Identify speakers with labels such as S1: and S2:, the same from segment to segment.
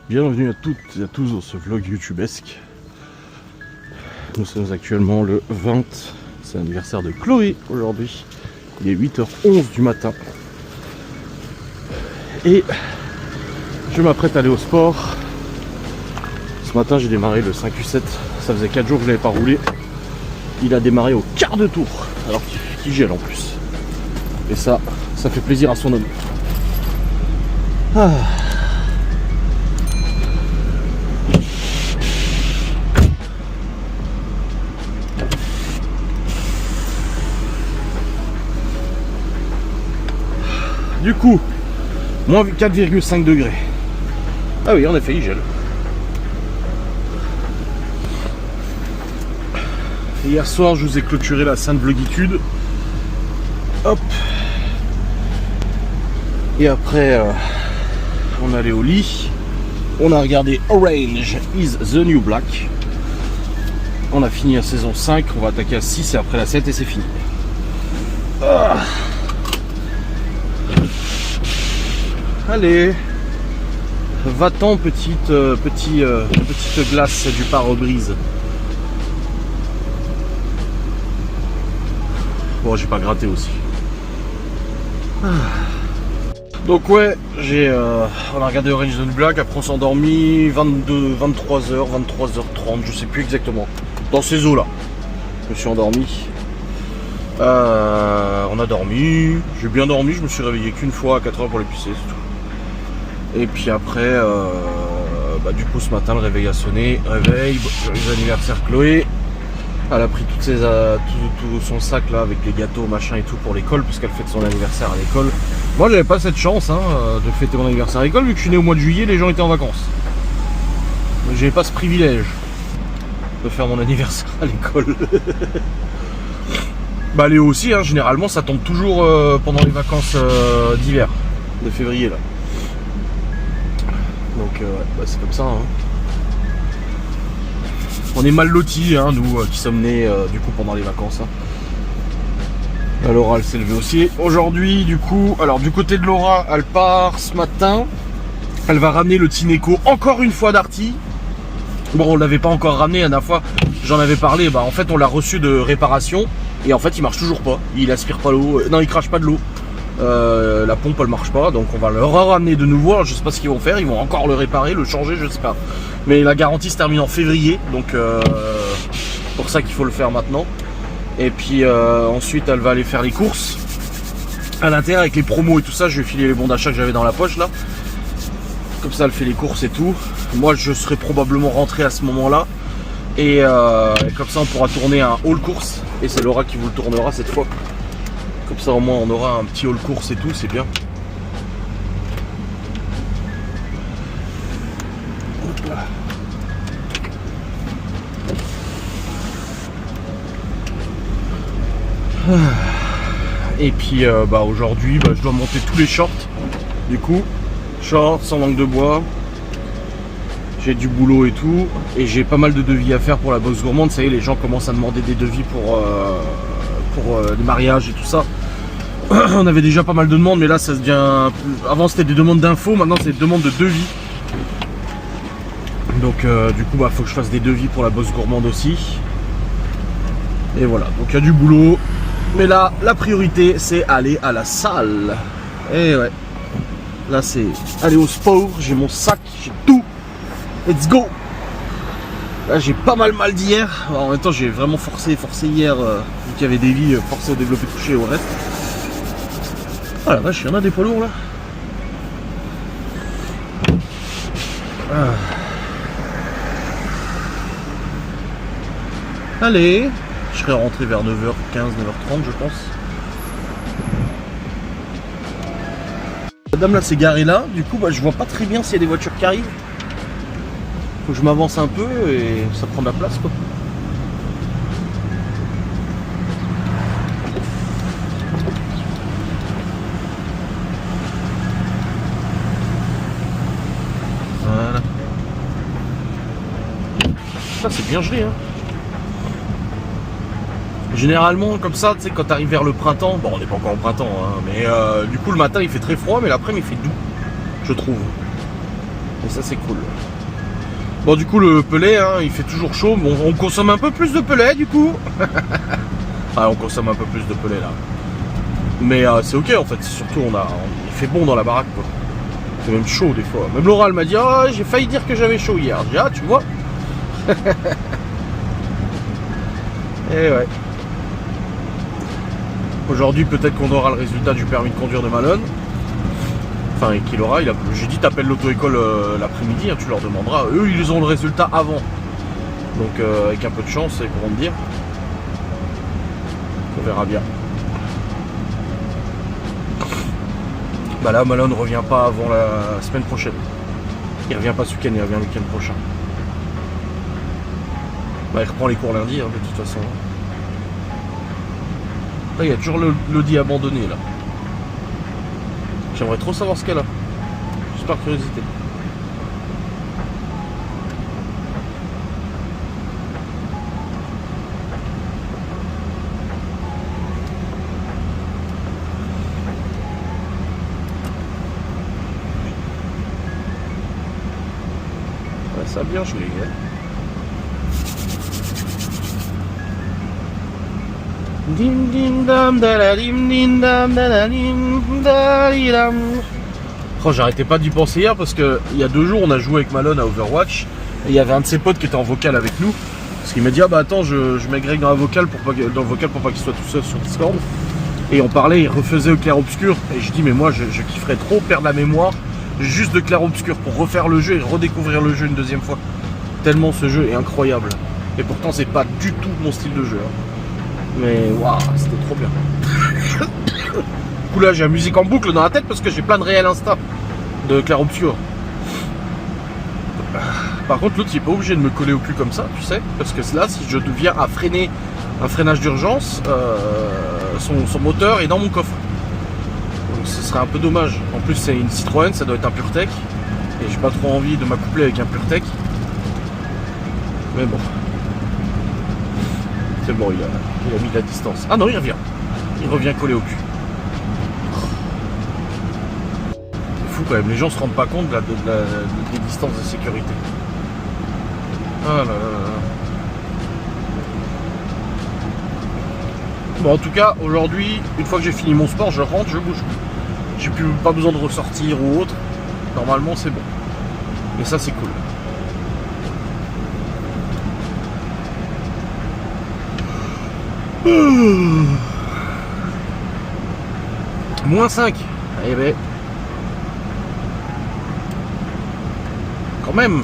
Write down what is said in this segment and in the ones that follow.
S1: Bienvenue à toutes et à tous dans ce vlog youtubesque. Nous sommes actuellement le 20, c'est l'anniversaire de Chloé aujourd'hui. Il est 8h11 du matin. Et je m'apprête à aller au sport. Ce matin j'ai démarré le 5U7, ça faisait 4 jours que je l'avais pas roulé. Il a démarré au quart de tour, alors qu'il gèle en plus. Et ça fait plaisir à son homme. Ah. Du coup, moins 4,5 degrés. Ah oui, en effet, il gèle. Et hier soir, je vous ai clôturé la sainte vlogitude. Hop. Et après, on est allé au lit. On a regardé Orange is the New Black. On a fini la saison 5. On va attaquer à 6 et après la 7 et c'est fini. Ah. Allez, va-t'en petite glace du pare-brise. Bon, j'ai pas gratté aussi. Ah. Donc ouais, on a regardé Orange is the New Black, après on s'est endormi 23h, 23h30, je sais plus exactement. Dans ces eaux là, je me suis endormi. On a dormi, j'ai bien dormi, je me suis réveillé qu'une fois à 4h pour les pisser, c'est tout. Et puis après, du coup ce matin le réveil a sonné, joyeux anniversaire Chloé. Elle a pris tout son sac là avec les gâteaux machin et tout pour l'école, parce qu'elle fête son anniversaire à l'école. Moi j'avais pas cette chance de fêter mon anniversaire à l'école, vu que je suis né au mois de juillet, les gens étaient en vacances. J'avais pas ce privilège de faire mon anniversaire à l'école. Bah Léo aussi, hein, généralement ça tombe toujours pendant les vacances d'hiver, de février là. Donc c'est comme ça. Hein. On est mal lotis, hein, nous qui sommes nés du coup pendant les vacances. Hein. Laura elle s'est levée aussi. Aujourd'hui du coup, alors du côté de Laura, elle part ce matin. Elle va ramener le Tineco encore une fois d'Arty. Bon, on l'avait pas encore ramené la dernière fois, j'en avais parlé. Bah en fait on l'a reçu de réparation. Et en fait il marche toujours pas. Il aspire pas l'eau. Non, il crache pas de l'eau. La pompe elle marche pas, donc on va le ramener de nouveau. Alors, je sais pas ce qu'ils vont faire, ils vont encore le réparer, le changer, je sais pas. Mais la garantie se termine en février, donc pour ça qu'il faut le faire maintenant. Et puis ensuite elle va aller faire les courses à l'intérieur avec les promos et tout ça. Je vais filer les bons d'achat que j'avais dans la poche là. Comme ça elle fait les courses et tout. Moi je serai probablement rentré à ce moment là. Et comme ça on pourra tourner un haul course. Et c'est Laura qui vous le tournera cette fois. Comme ça au moins on aura un petit haul course et tout, c'est bien. Hop là. Et puis aujourd'hui je dois monter tous les shorts. Du coup, shorts sans langue de bois. J'ai du boulot et tout. Et j'ai pas mal de devis à faire pour la box gourmande. Ça y est, les gens commencent à demander des devis pour les mariages et tout ça. On avait déjà pas mal de demandes, mais là ça devient... Avant c'était des demandes d'infos, maintenant c'est des demandes de devis. Donc du coup faut que je fasse des devis pour la box gourmande aussi. Et voilà, donc il y a du boulot. Mais là, la priorité c'est aller à la salle. Et ouais, là c'est aller au sport, j'ai mon sac, j'ai tout. Let's go. Là j'ai pas mal d'hier. En même temps j'ai vraiment forcé hier, vu qu'il y avait des vies, forcé au développé couché et au reste. Ah la vache, il y en a des poids lourds là. Ah. Allez, je serai rentré vers 9h15, 9h30 je pense. La dame là s'est garée là, du coup je vois pas très bien s'il y a des voitures qui arrivent. Faut que je m'avance un peu et ça prend de la place quoi. Voilà. Ça c'est bien gelé hein. Généralement comme ça, tu sais, quand tu arrives vers le printemps, bon on n'est pas encore au printemps, hein, mais du coup le matin il fait très froid, mais l'après-midi il fait doux, je trouve. Et ça c'est cool. Bon du coup le pellet, hein, il fait toujours chaud. Bon, on consomme un peu plus de pellet du coup. Ah, on consomme un peu plus de pellet là. Mais c'est ok en fait, surtout il fait bon dans la baraque quoi. C'est même chaud des fois. Même Laura elle m'a dit ah j'ai failli dire que j'avais chaud hier. J'ai dit ah tu vois. Et ouais. Aujourd'hui peut-être qu'on aura le résultat du permis de conduire de Malone. Enfin et qu'il aura, j'ai dit t'appelles l'auto-école l'après-midi, hein, tu leur demanderas. Eux ils ont le résultat avant. Donc avec un peu de chance ils pourront me dire. On verra bien. Bah là Malone ne revient pas avant la semaine prochaine. Il revient pas ce week-end, il revient le week-end prochain. Bah il reprend les cours lundi hein, de toute façon. Là il y a toujours l'Audi abandonné là. J'aimerais trop savoir ce qu'elle a. Juste par curiosité. Ouais, ça a bien joué. Hein. Dim dim dam da dim dim dam da dim da dam. Oh, j'arrêtais pas d'y penser hier parce que il y a 2 jours on a joué avec Malone à Overwatch et il y avait un de ses potes qui était en vocal avec nous parce qu'il m'a dit ah bah attends je mets Greg dans le vocal pour pas qu'il soit tout seul sur Discord et on parlait, il refaisait au clair-obscur et je dis mais moi je kifferais trop perdre la mémoire juste de clair-obscur pour refaire le jeu et redécouvrir le jeu une deuxième fois tellement ce jeu est incroyable et pourtant c'est pas du tout mon style de jeu hein. Mais waouh, c'était trop bien. Du coup là j'ai la musique en boucle dans la tête parce que j'ai plein de réels Insta de clair-obscur. Par contre l'autre il est pas obligé de me coller au cul comme ça, tu sais, parce que là si je deviens à freiner un freinage d'urgence, son moteur est dans mon coffre. Donc ce serait un peu dommage. En plus c'est une Citroën, ça doit être un PureTech. Et j'ai pas trop envie de m'accoupler avec un PureTech. Mais bon. C'est bon, il a mis de la distance. Ah non, il revient. Il revient collé au cul. C'est fou quand même, les gens se rendent pas compte des distances de sécurité. Ah là là là. Bon, en tout cas, aujourd'hui, une fois que j'ai fini mon sport, je rentre, je bouge. J'ai pas besoin de ressortir ou autre. Normalement, c'est bon. Et ça, c'est cool. Moins 5. Eh ben. Quand même.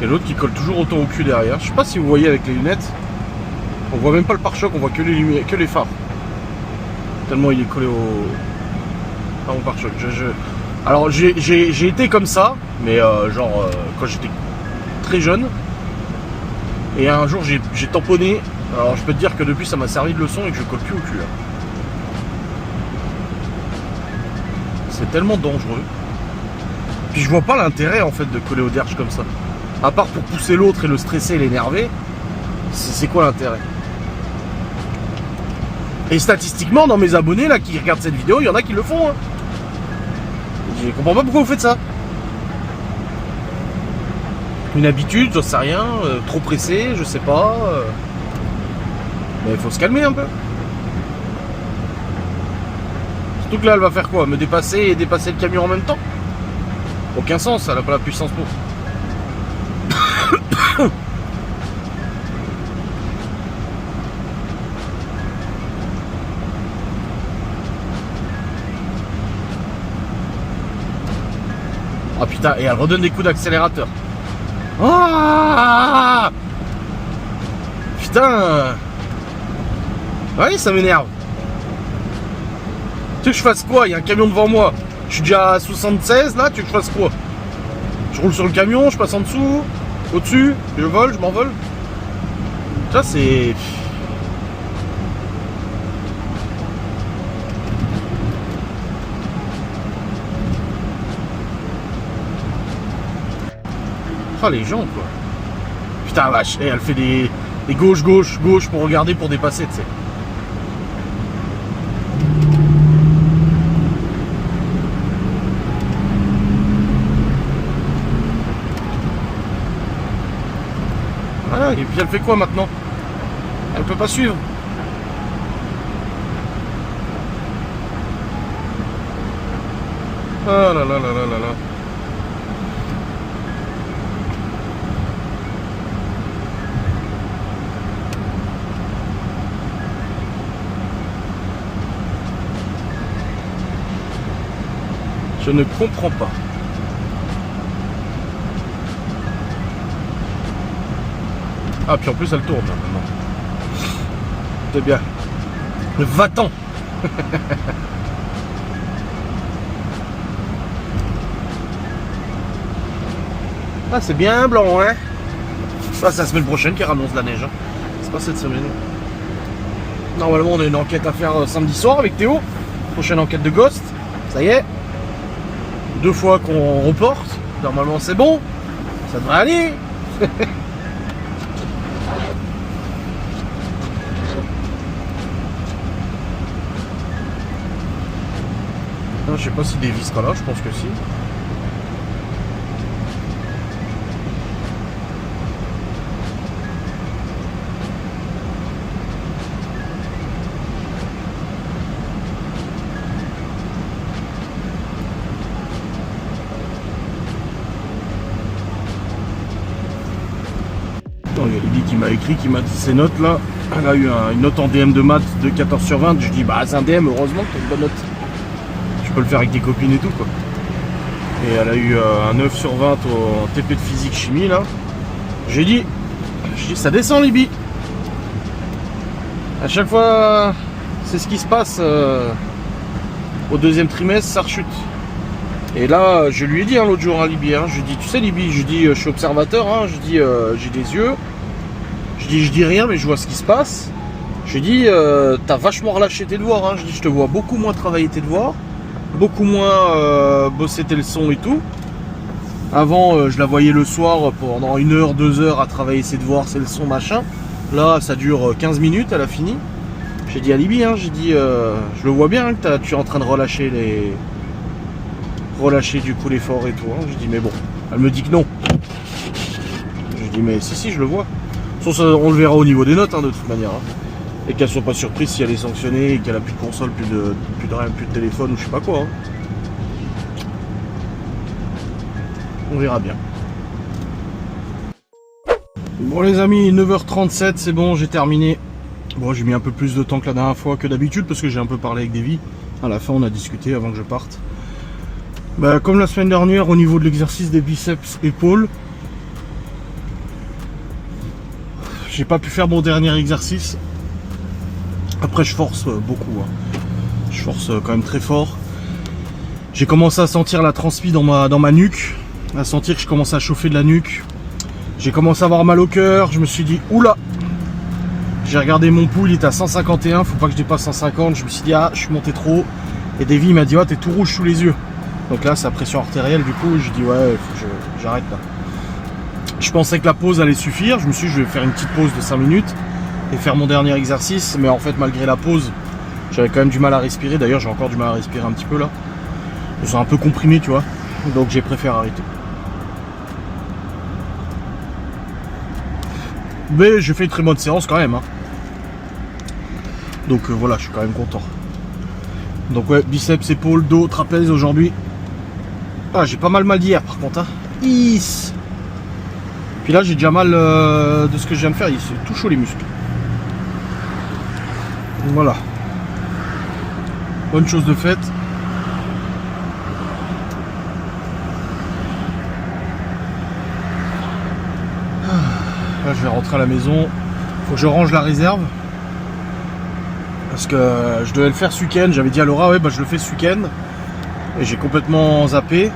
S1: Et l'autre qui colle toujours autant au cul derrière. Je sais pas si vous voyez avec les lunettes. On voit même pas le pare-choc, on voit que les lumières, que les phares. Tellement il est collé à mon pare-choc. Alors j'ai été comme ça, mais quand j'étais très jeune. Et un jour j'ai tamponné. Alors je peux te dire que depuis ça m'a servi de leçon et que je colle plus au cul. Là. C'est tellement dangereux. Puis je vois pas l'intérêt en fait de coller au derche comme ça. À part pour pousser l'autre et le stresser et l'énerver. C'est quoi l'intérêt? Et statistiquement dans mes abonnés là qui regardent cette vidéo, il y en a qui le font. Hein. Je comprends pas pourquoi vous faites ça. Une habitude, j'en sais rien, trop pressé, je sais pas. Mais il faut se calmer un peu. Surtout que là, elle va faire quoi? Me dépasser et dépasser le camion en même temps? Aucun sens, elle n'a pas la puissance pour. Ah putain, et elle redonne des coups d'accélérateur. Ah putain. Ouais, ça m'énerve. Tu veux que je fasse quoi? Il y a un camion devant moi. Je suis déjà à 76 là, tu veux que je fasse quoi? Je roule sur le camion, je passe en dessous, au-dessus, je vole, je m'envole. Ça c'est... Ah les gens quoi. Putain vache, et elle fait des gauche pour regarder pour dépasser, tu sais. elle fait quoi maintenant? Elle peut pas suivre. Ah là là là là là là. Je ne comprends pas. Ah, puis en plus elle tourne maintenant. C'est bien. Va-t'en. Ah, c'est bien blanc, hein. Ça, c'est la semaine prochaine qui annonce la neige. Hein. C'est pas cette semaine. Normalement, on a une enquête à faire samedi soir avec Théo. Prochaine enquête de Ghost. Ça y est. 2 fois qu'on reporte. Normalement, c'est bon. Ça devrait aller. Non, je sais pas si Davy sera là, je pense que si. Il y a Libby qui m'a écrit, qui m'a dit ses notes là. Elle a eu une note en DM de maths de 14 sur 20. Je dis bah c'est un DM, heureusement que t'as une bonne note. Tu peux le faire avec tes copines et tout quoi. Et elle a eu un 9 sur 20 au TP de physique chimie là. J'ai dit ça descend Libby. À chaque fois c'est ce qui se passe au deuxième trimestre, ça rechute. Et là je lui ai dit l'autre jour à Libby, je lui ai dit tu sais Libby, je dis je suis observateur, je dis j'ai des yeux. Je dis rien mais je vois ce qui se passe. Je dis t'as vachement relâché tes devoirs, je dis je te vois beaucoup moins travailler tes devoirs, beaucoup moins bosser tes leçons et tout. Avant je la voyais le soir pendant 1 heure, 2 heures à travailler ses devoirs, ses leçons, machin. Là ça dure 15 minutes, elle a fini. J'ai dit à Libby, j'ai dit je le vois bien que tu es en train de relâcher du coup l'effort et tout. Je dis mais bon, elle me dit que non. Je dis mais si je le vois. On le verra au niveau des notes de toute manière. Et qu'elle soit pas surprise si elle est sanctionnée et qu'elle a plus de console, plus de téléphone ou je sais pas quoi. On verra bien. Bon les amis, 9h37, c'est bon, j'ai terminé. Bon, j'ai mis un peu plus de temps que la dernière fois que d'habitude parce que j'ai un peu parlé avec Davy. À la fin on a discuté avant que je parte. Bah, comme la semaine dernière au niveau de l'exercice des biceps épaules, j'ai pas pu faire mon dernier exercice. Après je force beaucoup, je force quand même très fort. J'ai commencé à sentir la transpi dans ma nuque, à sentir que je commençais à chauffer de la nuque. J'ai commencé à avoir mal au cœur, je me suis dit oula. J'ai regardé mon pouls, il était à 151, faut pas que je dépasse 150. Je me suis dit je suis monté trop haut. Et Davy m'a dit t'es tout rouge sous les yeux. Donc là c'est la pression artérielle, du coup je dis ouais faut que j'arrête là. Je pensais que la pause allait suffire, je me suis dit je vais faire une petite pause de 5 minutes et faire mon dernier exercice, mais en fait malgré la pause, j'avais quand même du mal à respirer, d'ailleurs j'ai encore du mal à respirer un petit peu là. Je me sens un peu comprimé tu vois, donc j'ai préféré arrêter. Mais j'ai fait une très bonne séance quand même. Donc voilà, je suis quand même content. Donc ouais, biceps, épaules, dos, trapèze aujourd'hui. Ah j'ai pas mal d'hier par contre. Is. Puis là j'ai déjà mal de ce que je viens de faire, c'est tout chaud les muscles. Voilà. Bonne chose de faite. Là je vais rentrer à la maison. Faut que je range la réserve. Parce que je devais le faire ce week-end. J'avais dit à Laura je le fais ce week-end. Et j'ai complètement zappé.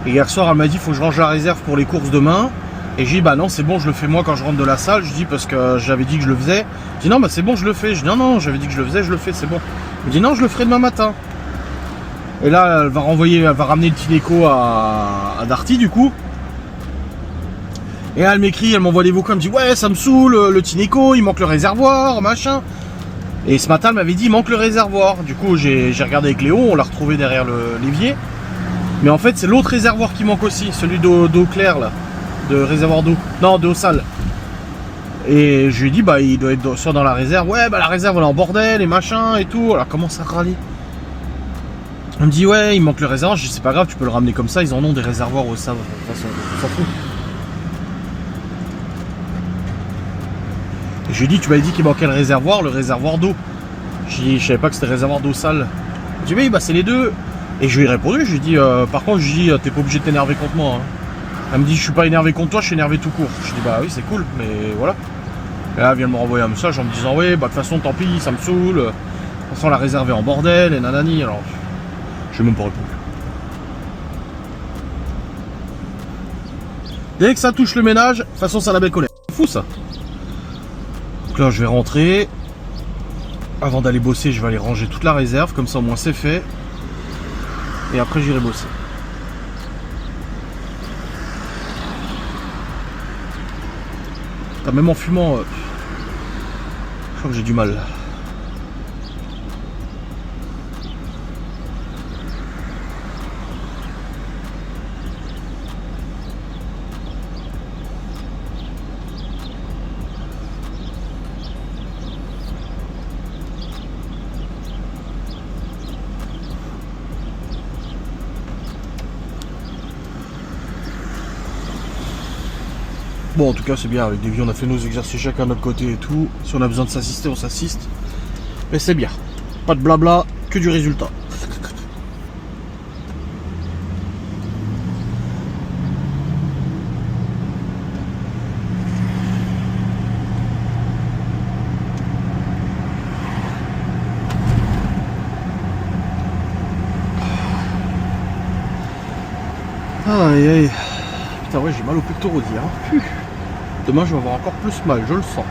S1: Et hier soir elle m'a dit faut que je range la réserve pour les courses demain. Et j'ai dit non c'est bon je le fais moi quand je rentre de la salle. Je dis parce que j'avais dit que je le faisais. Je dis non c'est bon je le fais. Je dis non j'avais dit que je le faisais, je le fais, c'est bon. Il me dit non je le ferai demain matin. Et là elle va ramener le Tineco à Darty du coup. Et elle m'écrit, elle m'envoie des vocaux, elle me dit ouais ça me saoule le Tineco, il manque le réservoir, machin. Et ce matin elle m'avait dit il manque le réservoir. Du coup j'ai regardé avec Léo, on l'a retrouvé derrière l'évier. Mais en fait c'est l'autre réservoir qui manque aussi, celui d'eau claire là. De réservoir d'eau, non d'eau sale. Et je lui ai dit, bah il doit être soit dans la réserve. Ouais, bah la réserve elle est en bordel et machin et tout. Alors comment ça râler? On me dit, ouais, il manque le réservoir. Je dis, c'est pas grave, tu peux le ramener comme ça. Ils en ont des réservoirs au savon. De toute façon, on s'en fout. Et je lui ai dit, tu m'avais dit qu'il manquait le réservoir d'eau. Je savais pas que c'était le réservoir d'eau sale. Il dit, oui, bah c'est les deux. Et je lui ai répondu, je lui ai dit, par contre, je lui ai dit, t'es pas obligé de t'énerver contre moi. Hein. Elle me dit, je suis pas énervé contre toi, je suis énervé tout court. Je lui ai dit, bah oui, c'est cool, mais voilà. Et là, elle vient de me renvoyer un message en me disant, oui, bah de toute façon, tant pis, ça me saoule. De toute façon, la réserve est en bordel, et nanani. Alors, je vais même pas répondre. Dès que ça touche le ménage, de toute façon, ça la belle colère. C'est fou ça. Donc là, je vais rentrer. Avant d'aller bosser, je vais aller ranger toute la réserve, comme ça au moins c'est fait. Et après, j'irai bosser. Même en fumant, je crois que j'ai du mal. Bon, en tout cas, c'est bien. Avec Davy, on a fait nos exercices chacun de notre côté et tout. Si on a besoin de s'assister, on s'assiste. Mais c'est bien. Pas de blabla, que du résultat. Aïe aïe. Putain, ouais, j'ai mal aux pectoraux d'hier. Hein. Demain, je vais avoir encore plus mal, je le sens.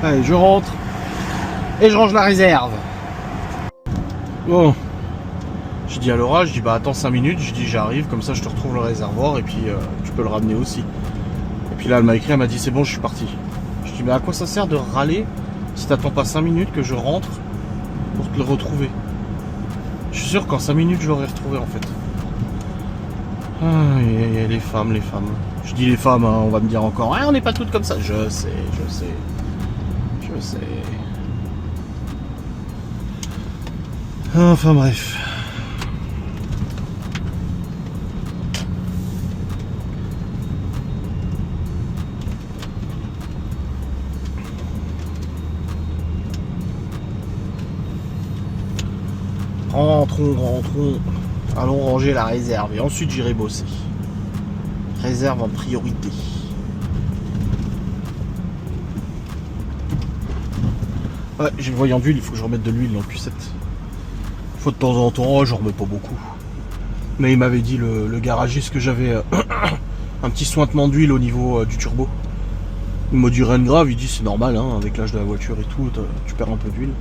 S1: Allez, je rentre. Et je range la réserve. Bon. Je dis à Laura, je dis bah attends 5 minutes, je dis j'arrive, comme ça je te retrouve le réservoir et puis tu peux le ramener aussi. Et puis là, elle m'a écrit, elle m'a dit c'est bon, je suis parti. Je dis mais à quoi ça sert de râler si t'attends pas 5 minutes que je rentre pour te le retrouver? Je suis sûr qu'en 5 minutes je l'aurais retrouvé en fait. Ah, les femmes, les femmes. Je dis les femmes, hein, on va me dire encore, ah, on n'est pas toutes comme ça. Je sais, je sais. Je sais. Enfin bref. Rentrons. Allons ranger la réserve et ensuite j'irai bosser. Réserve en priorité. Ouais, j'ai le voyant d'huile, il faut que je remette de l'huile dans le Q7. Faut de temps en temps, j'en remets pas beaucoup. Mais il m'avait dit le garagiste que j'avais un petit sointement d'huile au niveau du turbo. Il m'a dit rien de grave, il dit c'est normal, hein, avec l'âge de la voiture et tout, tu perds un peu d'huile.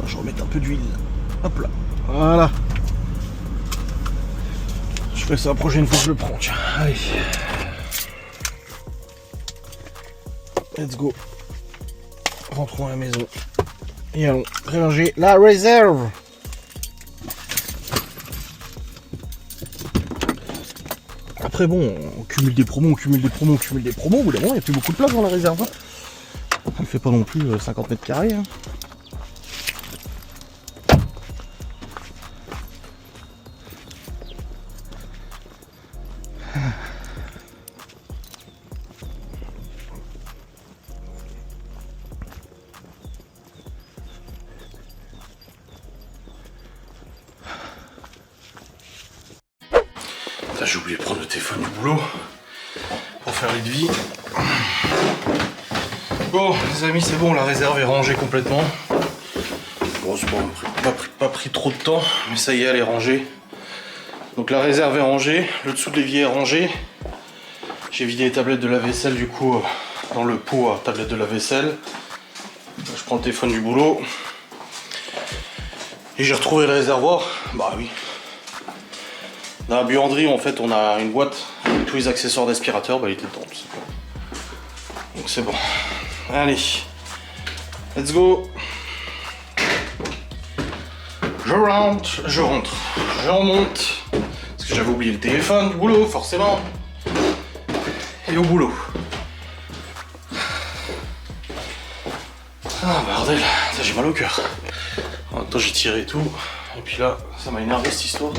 S1: Je remets un peu d'huile. Hop là. Voilà. Je ferai ça la prochaine fois que je le prends. Tiens, allez. Let's go. Rentrons à la maison. Et allons ranger la réserve. Après bon, on cumule des promos. Au bout d'un moment, il n'y a plus beaucoup de place dans la réserve. Hein. Ça ne fait pas non plus 50 mètres carrés. Hein. J'ai oublié de prendre le téléphone du boulot pour faire les devis. Bon les amis, c'est bon, la réserve est rangée complètement. Bon, c'est bon, pas pris trop de temps, mais ça y est, elle est rangée. Donc la réserve est rangée, le dessous de l'évier est rangé. J'ai vidé les tablettes de la vaisselle du coup dans le pot à tablette de la vaisselle. Je prends le téléphone du boulot. Et j'ai retrouvé le réservoir. Bah oui. Dans la buanderie, en fait, on a une boîte avec tous les accessoires d'aspirateur. Bah, il était dedans. Donc c'est bon. Allez. Let's go. je rentre, je remonte. Parce que j'avais oublié le téléphone, du boulot, forcément. Et au boulot. Ah bordel, ça j'ai mal au cœur. En même temps j'ai tiré et tout. Et puis là, ça m'a énervé cette histoire.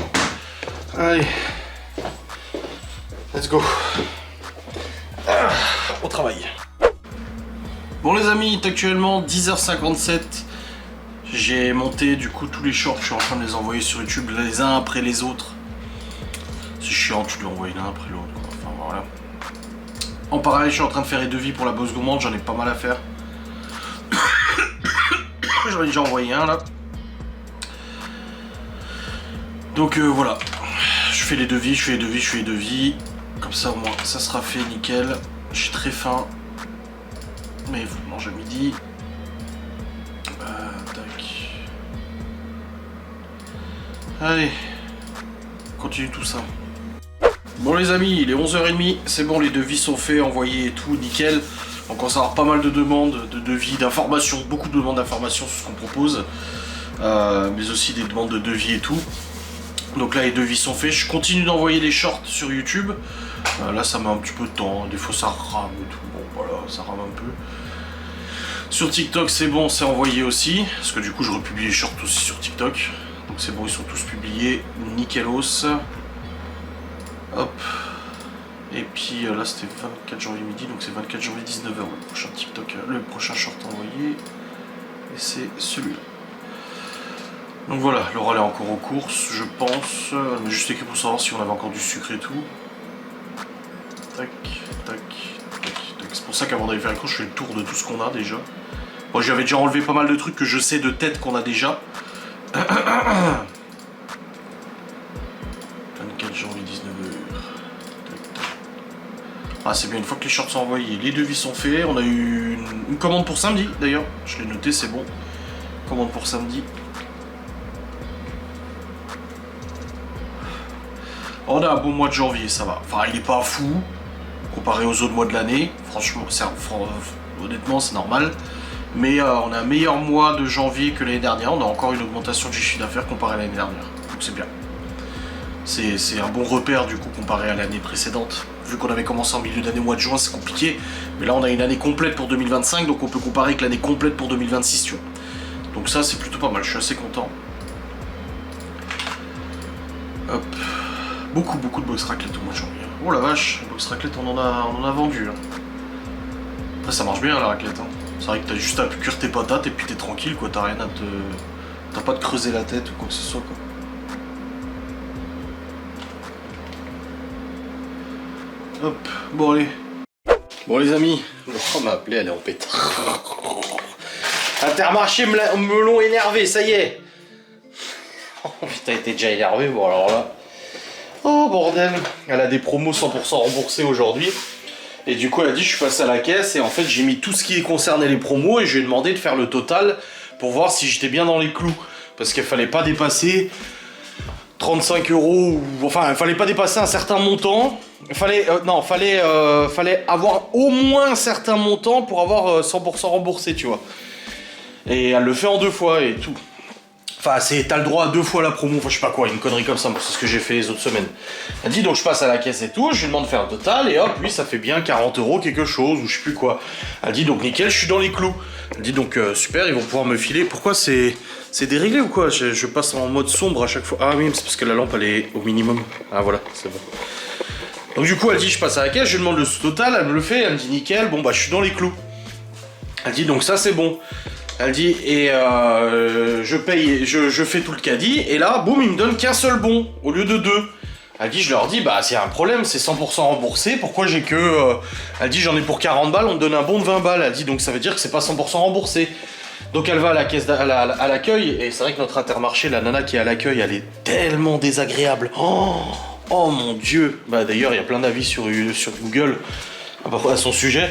S1: Allez. Let's go. Ah, au travail. Bon les amis, il est actuellement 10h57. J'ai monté du coup tous les shorts, je suis en train de les envoyer sur YouTube les uns après les autres. C'est chiant, tu dois envoyer l'un après l'autre. Enfin voilà. En parallèle, je suis en train de faire les devis pour la bosse gourmande, j'en ai pas mal à faire. J'en ai déjà envoyé un là. Donc voilà. Je fais les devis, je fais les devis. Comme ça au moins ça sera fait nickel. J'ai très faim. Mais il faut manger à midi. Tac. Allez. Continue tout ça. Bon les amis, il est 11h30. C'est bon, les devis sont faits, envoyés et tout, nickel. On commence à avoir pas mal de demandes, de devis, d'informations. Beaucoup de demandes d'informations sur ce qu'on propose. Mais aussi des demandes de devis et tout. Donc là les devis sont faits, je continue d'envoyer les shorts sur YouTube. Là ça met un petit peu de temps, des fois ça rame et tout, bon voilà, ça rame un peu. Sur TikTok c'est bon, c'est envoyé aussi, parce que du coup je republie les shorts aussi sur TikTok. Donc c'est bon, ils sont tous publiés, nickelos. Hop. Et puis là c'était 24 janvier midi, donc c'est 24 janvier 19h le prochain TikTok, le prochain short envoyé. Et c'est celui-là. Donc voilà, l'oral est encore aux courses, je pense. Elle m'a juste écrit pour savoir si on avait encore du sucre et tout. Tac, tac, tac, tac. C'est pour ça qu'avant d'aller faire les courses, je fais le tour de tout ce qu'on a déjà. Bon, j'avais déjà enlevé pas mal de trucs que je sais de tête qu'on a déjà. 24 janvier 19h. Ah, c'est bien, une fois que les shorts sont envoyés, les devis sont faits. On a eu une commande pour samedi d'ailleurs. Je l'ai noté, c'est bon. Commande pour samedi. On a un bon mois de janvier, ça va. Enfin, il est pas fou, comparé aux autres mois de l'année. Franchement, honnêtement, c'est normal. Mais on a un meilleur mois de janvier que l'année dernière. On a encore une augmentation du chiffre d'affaires comparé à l'année dernière. Donc c'est bien. C'est un bon repère, du coup, comparé à l'année précédente. Vu qu'on avait commencé en milieu d'année, mois de juin, c'est compliqué. Mais là, on a une année complète pour 2025, donc on peut comparer avec l'année complète pour 2026, tu vois. Donc ça, c'est plutôt pas mal. Je suis assez content. Hop. Beaucoup de box raclette au mois de janvier. Oh la vache, les box raclette on en a vendu. Hein. Après ça marche bien la raclette. Hein. C'est vrai que t'as juste à cuire tes patates et puis t'es tranquille quoi, t'as rien à te. T'as pas de creuser la tête ou quoi que ce soit quoi. Hop, bon allez. Bon les amis, Laura m'a appelé, elle est en pétard. Intermarché me l'ont énervé, ça y est. Oh putain, t'es déjà énervé, bon alors là. Oh bordel, elle a des promos 100% remboursés aujourd'hui. Et du coup elle a dit je suis passé à la caisse et en fait j'ai mis tout ce qui concernait les promos et je lui ai demandé de faire le total pour voir si j'étais bien dans les clous. Parce qu'il fallait pas dépasser 35 €, ou enfin il fallait pas dépasser un certain montant. Fallait avoir au moins un certain montant pour avoir 100% remboursé, tu vois. Et elle le fait en 2 fois et tout. Enfin, t'as le droit à 2 fois la promo, enfin je sais pas quoi, une connerie comme ça, c'est ce que j'ai fait les autres semaines. Elle dit donc je passe à la caisse et tout, je lui demande de faire un total et hop, lui ça fait bien 40 € quelque chose, ou je sais plus quoi. Elle dit donc nickel, je suis dans les clous. Elle dit donc super, ils vont pouvoir me filer. Pourquoi c'est déréglé ou quoi? Je passe en mode sombre à chaque fois. Ah oui, c'est parce que la lampe elle est au minimum. Ah voilà, c'est bon. Donc du coup elle dit je passe à la caisse, je lui demande le total, elle me le fait, elle me dit nickel, bon bah je suis dans les clous. Elle dit donc ça c'est bon. Elle dit et je paye, je fais tout le caddie et là boum il me donne qu'un seul bon au lieu de 2. Elle dit je leur dis bah c'est un problème, c'est 100% remboursé, pourquoi j'ai que elle dit j'en ai pour 40 balles, on me donne un bon de 20 balles. Elle dit donc ça veut dire que c'est pas 100% remboursé. Donc elle va à la caisse à l'accueil et c'est vrai que notre Intermarché, la nana qui est à l'accueil, elle est tellement désagréable. Oh mon dieu. Bah d'ailleurs il y a plein d'avis sur Google à son sujet.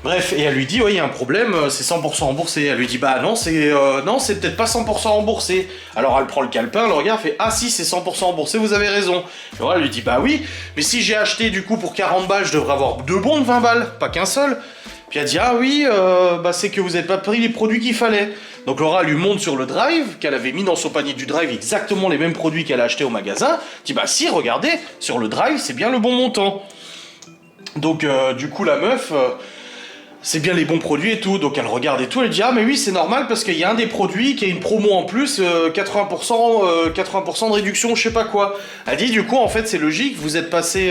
S1: Bref, et elle lui dit, ouais, il y a un problème, c'est 100% remboursé. Elle lui dit, bah non, c'est peut-être pas 100% remboursé. Alors elle prend le calepin, elle regarde, fait, ah si, c'est 100% remboursé, vous avez raison. Et alors elle lui dit, bah oui, mais si j'ai acheté du coup pour 40 balles, je devrais avoir 2 bons de 20 balles, pas qu'un seul. Puis elle dit, ah oui, bah c'est que vous n'avez pas pris les produits qu'il fallait. Donc Laura lui montre sur le drive qu'elle avait mis dans son panier du drive exactement les mêmes produits qu'elle a acheté au magasin. Dit bah si, regardez, sur le drive c'est bien le bon montant. Donc du coup la meuf, c'est bien les bons produits et tout. Donc elle regarde et tout, elle dit ah mais oui c'est normal parce qu'il y a un des produits qui a une promo en plus, 80% de réduction, je sais pas quoi. Elle dit du coup en fait c'est logique, vous êtes passé...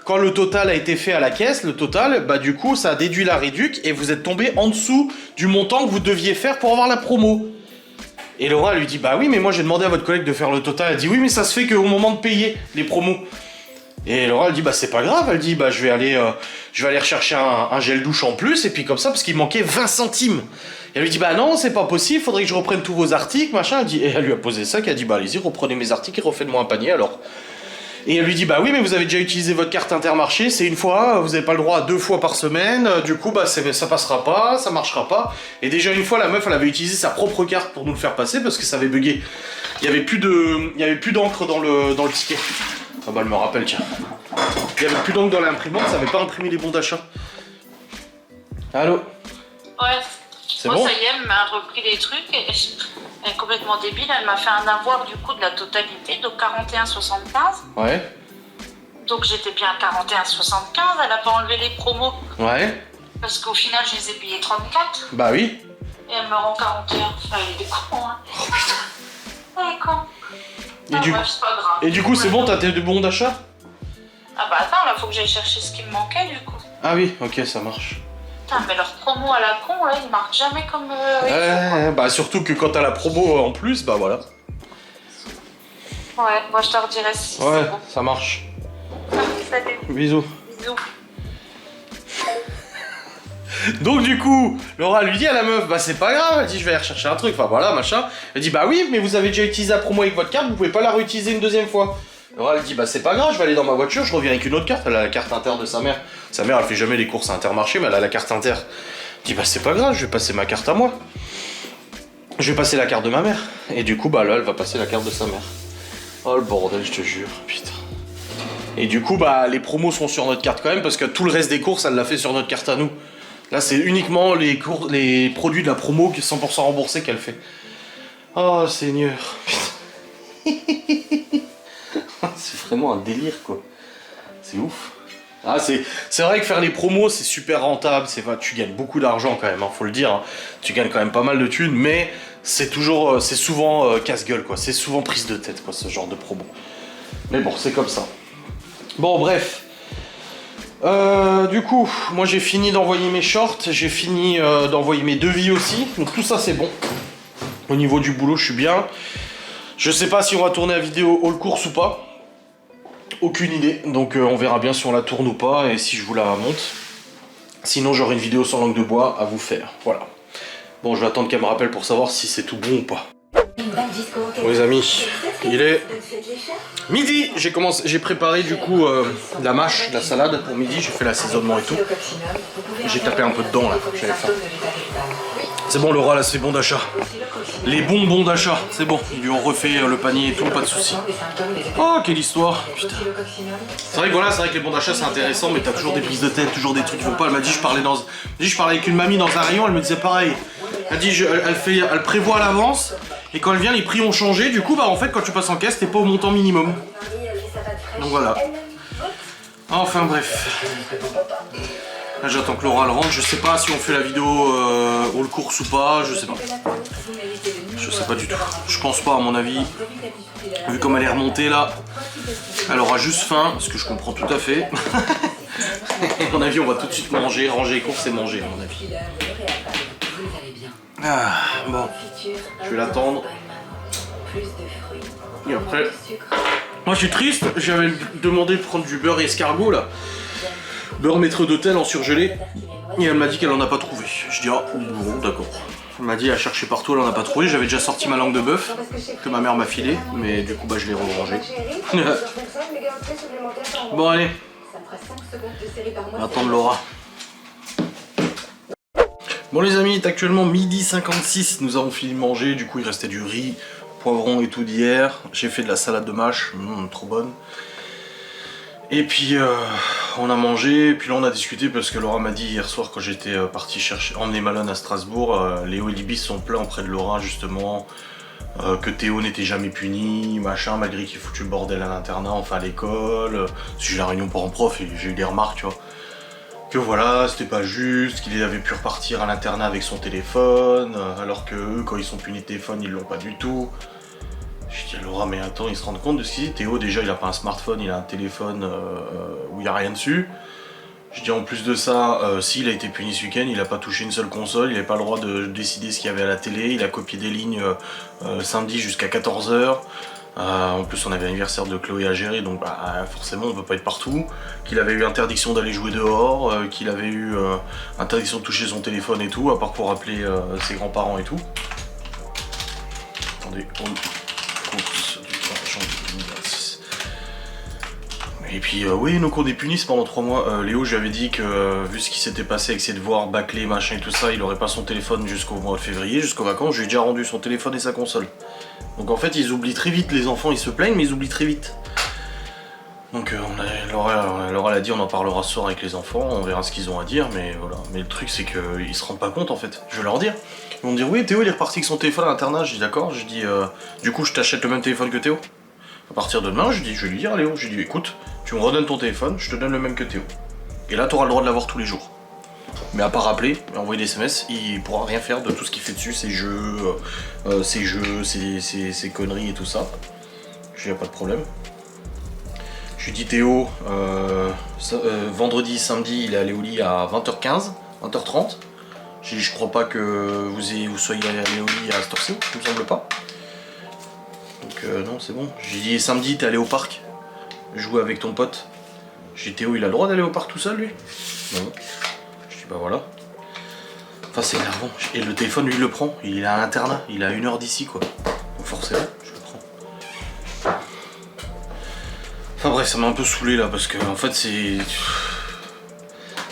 S1: quand le total a été fait à la caisse, le total, bah du coup ça a déduit la réduc et vous êtes tombé en dessous du montant que vous deviez faire pour avoir la promo. Et Laura lui dit bah oui mais moi j'ai demandé à votre collègue de faire le total. Elle dit oui mais ça se fait qu'au moment de payer les promos. Et Laura elle dit bah c'est pas grave, elle dit bah je vais aller rechercher un gel douche en plus et puis comme ça parce qu'il manquait 20 centimes. Et elle lui dit bah non c'est pas possible, faudrait que je reprenne tous vos articles machin. Elle dit, et elle lui a posé ça, qu'elle a dit bah allez-y reprenez mes articles et refaites-moi un panier alors. Et elle lui dit bah oui mais vous avez déjà utilisé votre carte Intermarché, c'est une fois, vous n'avez pas le droit à 2 fois par semaine, du coup bah ça passera pas, ça marchera pas. Et déjà une fois la meuf elle avait utilisé sa propre carte pour nous le faire passer parce que ça avait bugué. Il y avait plus d'encre dans le ticket. Ah bah elle me rappelle tiens. Il y avait plus d'encre dans l'imprimante, ça avait pas imprimé les bons d'achat. Allô?
S2: Ouais.
S1: C'est
S2: bon,
S1: bon?
S2: Ça y est, elle m'a repris les trucs et elle est complètement débile. Elle m'a fait un avoir du coup de la totalité, donc 41,75.
S1: Ouais.
S2: Donc j'étais bien à 41,75. Elle a pas enlevé les promos.
S1: Ouais.
S2: Parce qu'au final, je les ai payés 34.
S1: Bah oui.
S2: Et elle me rend 41. Enfin, elle est con, hein.
S1: Oh putain.
S2: Elle est con.
S1: Et,
S2: Ah,
S1: du...
S2: bref, c'est pas grave.
S1: Et du coup c'est bon, t'as tes bons d'achat?
S2: Ah bah attends, là, faut que j'aille chercher ce qui me manquait du coup.
S1: Ah oui, ok ça marche.
S2: Putain, mais leur promo à la con, là, ils marquent jamais comme...
S1: Bah surtout que quand t'as la promo en plus, bah voilà.
S2: Ouais, moi je te redirai si
S1: Ouais,
S2: c'est bon.
S1: ça marche.
S2: Salut.
S1: Bisous.
S2: Bisous.
S1: Donc du coup, Laura lui dit à la meuf, bah c'est pas grave, elle dit je vais aller rechercher un truc, enfin voilà, machin. Elle dit bah oui, mais vous avez déjà utilisé la promo avec votre carte, vous pouvez pas la réutiliser une deuxième fois. Laura elle dit bah c'est pas grave, je vais aller dans ma voiture, je reviens avec une autre carte, elle a la carte Inter de sa mère. Sa mère elle fait jamais les courses à Intermarché, mais elle a la carte Inter. Elle dit bah c'est pas grave, je vais passer ma carte à moi. Je vais passer la carte de ma mère. Et du coup bah là elle va passer la carte de sa mère. Oh le bordel, je te jure, putain. Et du coup bah les promos sont sur notre carte quand même, parce que tout le reste des courses elle l'a fait sur notre carte à nous. Là, c'est uniquement les produits de la promo qui sont 100% remboursés qu'elle fait. Oh, Seigneur. C'est vraiment un délire, quoi. C'est ouf. Ah, c'est vrai que faire les promos, c'est super rentable. Tu gagnes beaucoup d'argent, quand même, hein, faut le dire. Hein. Tu gagnes quand même pas mal de thunes, mais c'est souvent casse-gueule, quoi. C'est souvent prise de tête, quoi, ce genre de promo. Mais bon, c'est comme ça. Bon, bref. Du coup, moi j'ai fini d'envoyer mes shorts, j'ai fini d'envoyer mes devis aussi, donc tout ça c'est bon. Au niveau du boulot, je suis bien. Je sais pas si on va tourner la vidéo all course ou pas. Aucune idée, donc on verra bien si on la tourne ou pas et si je vous la monte. Sinon j'aurai une vidéo sans langue de bois à vous faire, voilà. Bon, je vais attendre qu'elle me rappelle pour savoir si c'est tout bon ou pas. Bon les amis, il est midi, j'ai préparé du coup la mâche, la salade pour midi, j'ai fait l'assaisonnement et tout. J'ai tapé un peu dedans là, j'avais faim. C'est bon Laura là, c'est bon d'achat. Les bons d'achat, c'est bon, ils lui ont refait le panier et tout, pas de soucis. Oh quelle histoire, putain. C'est vrai que voilà, c'est vrai que les bons d'achat c'est intéressant, mais t'as toujours des prises de tête, toujours des trucs qui vont pas. Elle m'a dit, je parlais avec une mamie dans un rayon, elle me disait pareil. Elle dit, elle prévoit à l'avance. Et quand elle vient, les prix ont changé. Du coup, bah en fait, quand tu passes en caisse, t'es pas au montant minimum. Donc voilà. Enfin bref. Là, j'attends que Laura le rentre. Je sais pas si on fait la vidéo all course ou pas. Je sais pas. Je sais pas du tout. Je pense pas, à mon avis. Vu comme elle est remontée là, elle aura juste faim, ce que je comprends tout à fait. À mon avis, on va tout de suite manger, ranger les courses et manger, à mon avis. Ah, bon, je vais l'attendre. Et après, moi je suis triste, j'avais demandé de prendre du beurre escargot là. Beurre maître d'hôtel en surgelé. Et elle m'a dit qu'elle en a pas trouvé. Je dis ah bon d'accord. Elle m'a dit à chercher partout, elle en a pas trouvé. J'avais déjà sorti ma langue de bœuf que ma mère m'a filé, mais du coup bah je l'ai rangé. Bon allez, on va attendre Laura. Bon les amis, il est actuellement midi 56, nous avons fini de manger, du coup il restait du riz, poivron et tout d'hier. J'ai fait de la salade de mâche, trop bonne. Et puis on a mangé, puis là on a discuté parce que Laura m'a dit hier soir quand j'étais parti emmener Malone à Strasbourg, Léo et Libby sont pleins auprès de Laura justement, que Théo n'était jamais puni, machin, malgré qu'il foutu le bordel à l'internat, enfin à l'école, si j'ai la réunion pour un prof et j'ai eu des remarques, tu vois. Que voilà, c'était pas juste, qu'il avait pu repartir à l'internat avec son téléphone, alors que eux, quand ils sont punis de téléphone, ils l'ont pas du tout. Je dis à Laura, mais attends, ils se rendent compte de ce qu'il dit. Théo, déjà, il a pas un smartphone, il a un téléphone où il y a rien dessus. Je dis en plus de ça, s'il a été puni ce week-end, il a pas touché une seule console, il n'avait pas le droit de décider ce qu'il y avait à la télé, il a copié des lignes samedi jusqu'à 14 h. En plus on avait l'anniversaire de Chloé à gérer, donc bah, forcément on peut pas être partout. Qu'il avait eu interdiction d'aller jouer dehors, qu'il avait eu interdiction de toucher son téléphone et tout, à part pour appeler ses grands-parents et tout. Attendez, course du champ. Et puis oui, donc on est punis pendant 3 mois. Léo, je lui avais dit que vu ce qui s'était passé avec ses devoirs bâclés, machin et tout ça, il aurait pas son téléphone jusqu'au mois de février, jusqu'aux vacances. Je lui ai déjà rendu son téléphone et sa console. Donc en fait, ils oublient très vite, les enfants, ils se plaignent, mais ils oublient très vite. Donc Laura l'a dit, on en parlera ce soir avec les enfants, on verra ce qu'ils ont à dire, mais voilà. Mais le truc, c'est qu'ils se rendent pas compte en fait. Je vais leur dire. Ils vont me dire, oui, Théo, il est reparti avec son téléphone à l'internat. Je dis, d'accord. Je dis, du coup, je t'achète le même téléphone que Théo. À partir de demain, je vais lui dire à Léo, je lui dis, écoute, tu me redonnes ton téléphone, je te donne le même que Théo. Et là, tu auras le droit de l'avoir tous les jours. Mais à part appeler et envoyer des SMS, il pourra rien faire de tout ce qu'il fait dessus, ses conneries et tout ça. Je dis, y a pas de problème. Je lui dis, Théo, vendredi, samedi, il est allé au lit à 20h15, 20h30. J'ai dit, je crois pas que vous soyez allé au lit à cette heure-ci, il me semble pas. Donc non, c'est bon. J'ai dit, samedi, t'es allé au parc, jouer avec ton pote. J'ai dit, Théo, il a le droit d'aller au parc tout seul, lui? Non. Bah voilà. Enfin c'est énervant. Et le téléphone lui il le prend. Il est à l'internat. Il est à 1 heure d'ici quoi. Donc forcément, je le prends. Enfin bref, ça m'a un peu saoulé là parce que en fait c'est.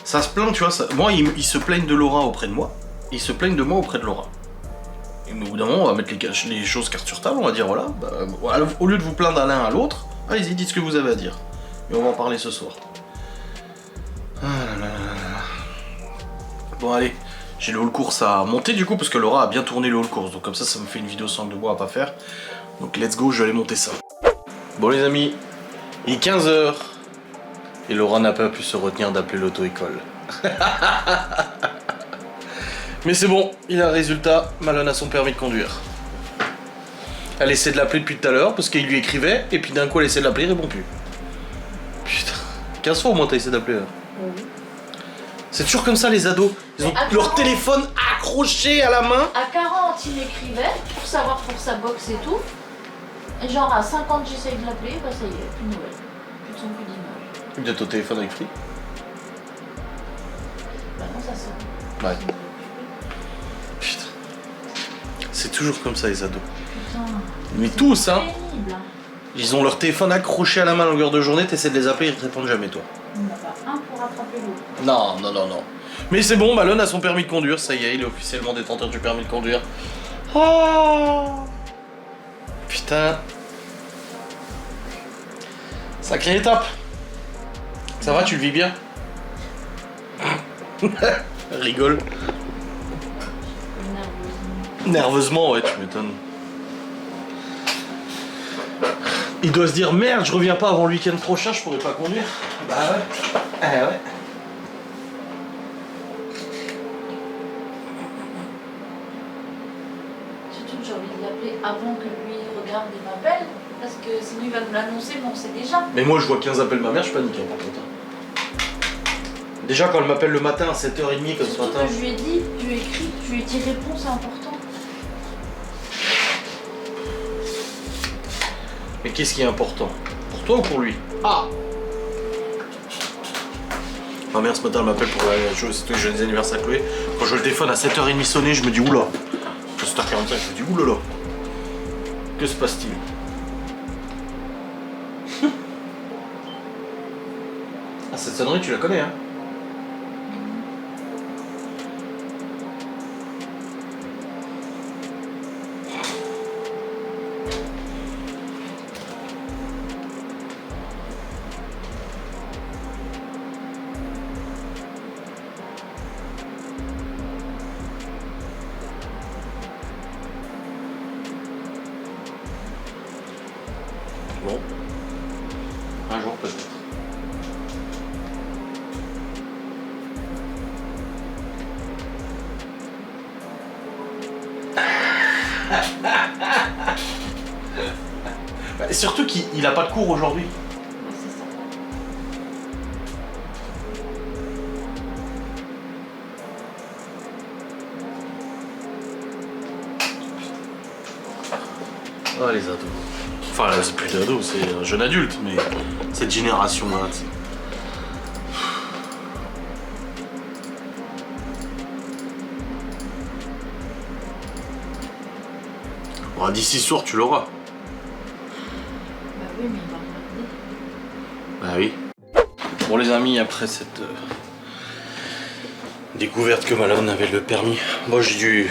S1: Ça se plaint, tu vois. Moi, ils se plaignent de Laura auprès de moi. Ils se plaignent de moi auprès de Laura. Et au bout d'un moment, on va mettre les choses carte sur table. On va dire voilà. Bah, au lieu de vous plaindre à l'un à l'autre, allez-y, dites ce que vous avez à dire. Et on va en parler ce soir. Ah là là là là. Bon allez, j'ai le haul course à monter du coup parce que Laura a bien tourné le haul course. Donc comme ça me fait une vidéo sans langue de bois à pas faire. Donc let's go, je vais aller monter ça. Bon les amis, il est 15 h et Laura n'a pas pu se retenir d'appeler l'auto-école. Mais c'est bon, il a un résultat, Malone a son permis de conduire. Elle essaie de l'appeler depuis tout à l'heure parce qu'il lui écrivait et puis d'un coup elle essaie de l'appeler, il répond plus. Putain, 15 fois au moins t'as essayé d'appeler là. Oui. C'est toujours comme ça les ados, ils ont leur téléphone accroché à la main.
S2: À 40 il écrivait pour savoir pour sa box et tout. Et genre à 50 j'essaye de l'appeler, bah ça y est, plus de nouvelles. Plus de son, plus d'image.
S1: Il doit être au téléphone avec Free.
S2: Bah non ça sonne.
S1: Ouais. Putain. C'est toujours comme ça les ados.
S2: Putain.
S1: Mais tous hein.
S2: Pénible.
S1: Ils ont leur téléphone accroché à la main à longueur de journée, t'essaies de les appeler, ils te répondent jamais toi.
S2: Il n'y en a pas un pour rattraper l'autre.
S1: Non, non, non, non. Mais c'est bon, Malone a son permis de conduire, ça y est, il est officiellement détenteur du permis de conduire. Oh putain. Sacrée étape. Ça va, tu le vis bien? Rigole. Nerveusement, ouais, tu m'étonnes. Il doit se dire merde, je reviens pas avant le week-end prochain, je pourrais pas conduire. Bah ouais. Ah ouais.
S2: Surtout que j'ai envie de l'appeler avant que lui regarde et m'appelle. Parce que sinon il va me l'annoncer, mais on sait déjà.
S1: Mais moi je vois 15 appels de ma mère, je panique par contre. Déjà quand elle m'appelle le matin à 7h30 comme ce matin.
S2: Que je lui ai dit, je lui ai écrit, je lui ai dit réponds, c'est important.
S1: Mais qu'est-ce qui est important? Pour toi ou pour lui? Ah! Ma mère ce matin elle m'appelle pour la chose, c'était joyeux anniversaire à Chloé. Quand je vois le téléphone à 7h30 sonner, je me dis oula. À 7h45, je me dis oulala. Que se passe-t-il? Ah cette sonnerie tu la connais hein? Un jour peut-être. Et surtout qu'il a pas de cours aujourd'hui.
S2: Ouais, c'est ça.
S1: Ah les ados. Enfin c'est plus des ados, c'est un jeune adulte, mais cette génération-là, tu sais. Bon, d'ici ce soir tu l'auras.
S2: Bah oui, mais il va regarder.
S1: Bah oui. Bon les amis, après cette découverte que Malone avait le permis, moi j'ai dû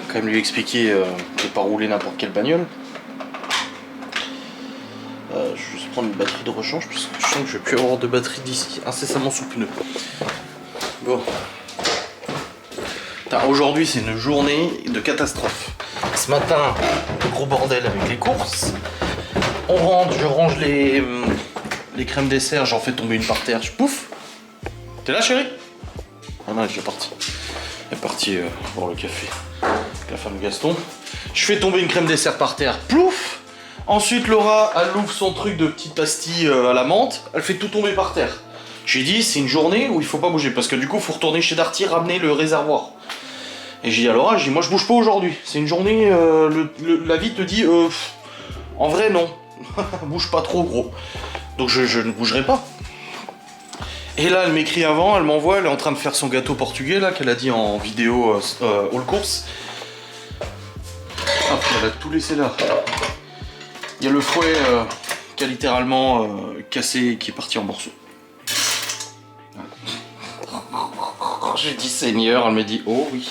S1: quand même lui expliquer de ne pas rouler n'importe quelle bagnole. Je vais juste prendre une batterie de rechange parce que je sens que je vais plus avoir de batterie d'ici incessamment sous pneu. Bon. Aujourd'hui c'est une journée de catastrophe. Ce matin, gros bordel avec les courses. On rentre, je range les crèmes dessert, j'en fais tomber une par terre, je pouf. T'es là chérie? Ah non, elle est déjà partie. Elle est partie boire le café avec la femme de Gaston. Je fais tomber une crème dessert par terre, plouf. Ensuite Laura, elle ouvre son truc de petite pastille à la menthe, elle fait tout tomber par terre. J'ai dit c'est une journée où il faut pas bouger parce que du coup il faut retourner chez Darty ramener le réservoir. Et j'ai dit à Laura, j'ai dit moi je bouge pas aujourd'hui. C'est une journée, la vie te dit en vrai non, bouge pas trop gros. Donc je ne bougerai pas. Et là elle m'écrit avant, elle m'envoie, elle est en train de faire son gâteau portugais là qu'elle a dit en vidéo all course. Hop, elle a tout laissé là. Il y a le fouet qui a littéralement cassé, qui est parti en morceaux. J'ai dit Seigneur, elle me dit oh oui.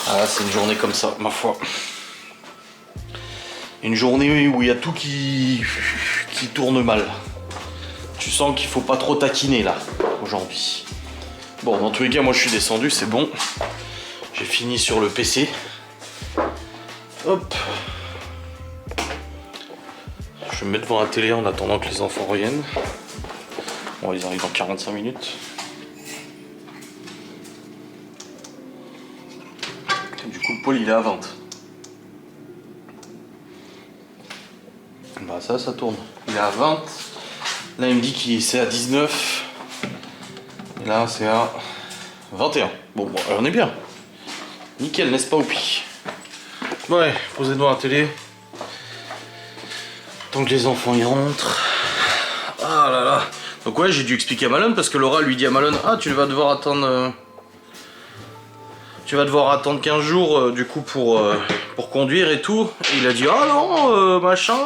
S1: Ah c'est une journée comme ça, ma foi. Une journée où il y a tout qui tourne mal. Tu sens qu'il faut pas trop taquiner là, aujourd'hui. Bon, dans tous les cas, moi je suis descendu, c'est bon. J'ai fini sur le PC. Hop. Je vais me mettre devant la télé en attendant que les enfants reviennent. Bon, ils arrivent dans 45 minutes. Du coup, le pôle il est à 20. Bah ça tourne. Il est à 20. Là il me dit que c'est à 19. Et là c'est à 21. Bon, on est bien. Nickel, n'est-ce pas, Oupi? Ouais, posez devant la télé. Tant que les enfants y rentrent. Ah là là. Donc ouais, j'ai dû expliquer à Malone parce que Laura lui dit à Malone, ah tu vas devoir attendre... Tu vas devoir attendre 15 jours du coup pour conduire et tout. Et il a dit ah non machin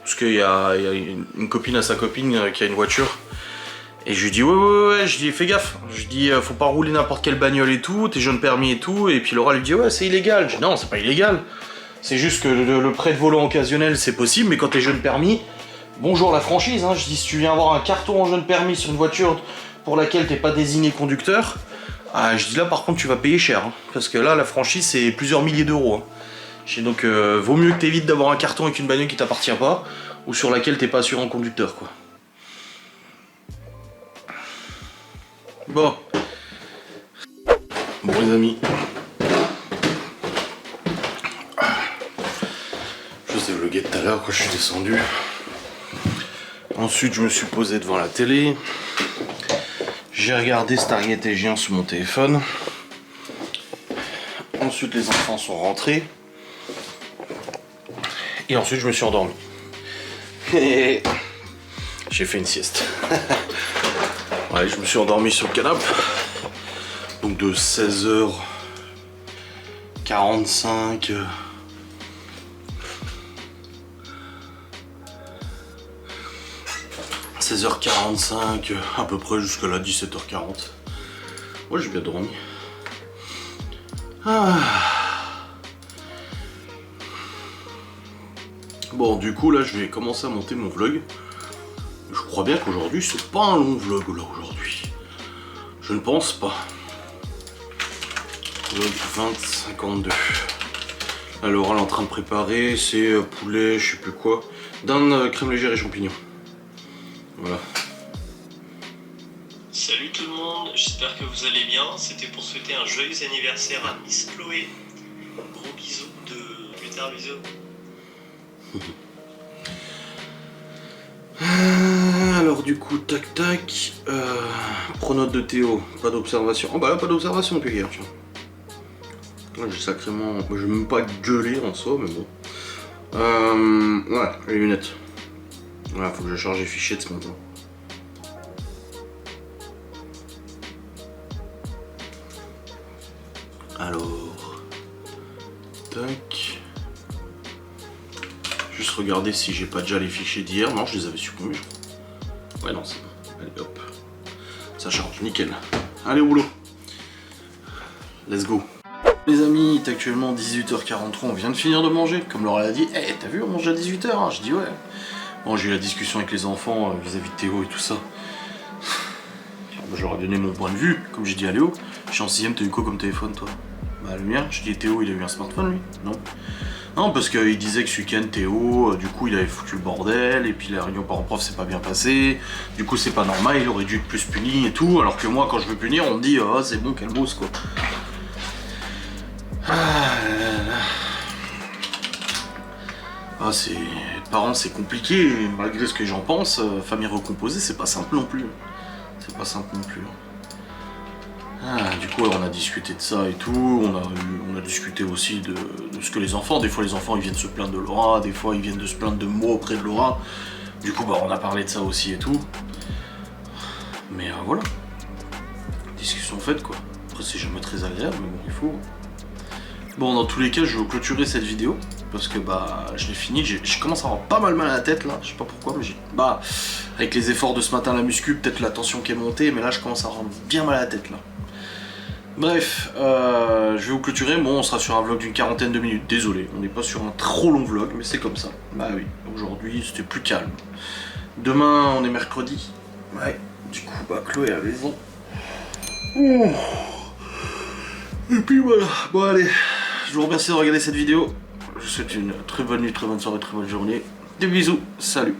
S1: parce qu'il y a une copine à sa copine qui a une voiture. Et je lui dis ouais, je dis fais gaffe. Je dis faut pas rouler n'importe quelle bagnole et tout, t'es jeune permis et tout. Et puis Laura lui dit ouais c'est illégal. Je dis non c'est pas illégal. C'est juste que le prêt de volant occasionnel c'est possible, mais quand t'es jeune permis, bonjour la franchise. Hein. Je dis si tu viens avoir un carton en jeune permis sur une voiture pour laquelle t'es pas désigné conducteur. Ah, je dis là par contre tu vas payer cher, hein, parce que là la franchise c'est plusieurs milliers d'euros. Hein. Donc vaut mieux que tu évites d'avoir un carton avec une bagnole qui t'appartient pas, ou sur laquelle t'es pas assuré en conducteur quoi. Bon les amis. Je vous ai vlogué tout à l'heure quand je suis descendu. Ensuite je me suis posé devant la télé. J'ai regardé Stargate Aegien sur mon téléphone. Ensuite les enfants sont rentrés. Et ensuite je me suis endormi. Et j'ai fait une sieste. Ouais, je me suis endormi sur le canapé. Donc de 16h45 16h45 à peu près jusqu'à là 17h40. Ouais, j'ai bien dormi. Ah. Bon, du coup là je vais commencer à monter mon vlog. Je crois bien qu'aujourd'hui c'est pas un long vlog là aujourd'hui. Je ne pense pas. Vlog 2052. Alors elle est en train de préparer, c'est poulet, je sais plus quoi. D'un crème légère et champignons. Voilà.
S3: Salut tout le monde, j'espère que vous allez bien. C'était pour souhaiter un joyeux anniversaire à Miss Chloé. Gros bisous de plus tard, bisous.
S1: Alors du coup, tac tac. Pronote de Théo, pas d'observation. Oh bah là, pas d'observation depuis hier, tiens. Là, j'ai sacrément... Je vais même pas gueuler en soi, mais bon. Voilà, les lunettes. Voilà, faut que je charge les fichiers de ce matin. Alors... Tac... Juste regarder si j'ai pas déjà les fichiers d'hier. Non, je les avais supprimés, je crois. Ouais, non, c'est bon. Allez, hop. Ça charge, nickel. Allez, au boulot. Let's go. Les amis, il est actuellement 18h43, on vient de finir de manger. Comme Laura l'a dit, hey, t'as vu, on mange à 18h, hein. Je dis ouais. Bon, j'ai eu la discussion avec les enfants vis-à-vis de Théo et tout ça. Je leur ai donné mon point de vue, comme j'ai dit à Léo. Je suis en 6ème, t'as eu quoi comme téléphone, toi? Bah, le mien. Je dis, Théo, il a eu un smartphone, lui? Non. Non, parce qu'il disait que ce week-end, Théo, du coup, il avait foutu le bordel, et puis la réunion parents-prof s'est pas bien passée. Du coup, c'est pas normal, il aurait dû être plus puni et tout. Alors que moi, quand je veux punir, on me dit, oh, c'est bon, calmos, quoi. C'est... Parents, c'est compliqué, et malgré ce que j'en pense, famille recomposée, c'est pas simple non plus. C'est pas simple non plus. Du coup, on a discuté de ça et tout, on a discuté aussi de ce que les enfants, des fois les enfants ils viennent se plaindre de Laura, des fois ils viennent de se plaindre de moi auprès de Laura. Du coup, bah, on a parlé de ça aussi et tout. Mais voilà. Discussion faite, quoi. Après, c'est jamais très agréable, mais bon, il faut. Bon, dans tous les cas, je vais clôturer cette vidéo. Parce que bah, je l'ai fini, je commence à avoir pas mal à la tête là, je sais pas pourquoi, mais bah, avec les efforts de ce matin à la muscu, peut-être la tension qui est montée, mais là je commence à avoir bien mal à la tête là. Bref, je vais vous clôturer, bon on sera sur un vlog d'une 40aine de minutes, désolé, on n'est pas sur un trop long vlog, mais c'est comme ça. Bah oui, aujourd'hui c'était plus calme. Demain on est mercredi, ouais, du coup bah Chloé à la maison. Et puis voilà, bon allez, je vous remercie de regarder cette vidéo. Je vous souhaite une très bonne nuit, très bonne soirée, très bonne journée. Des bisous, salut.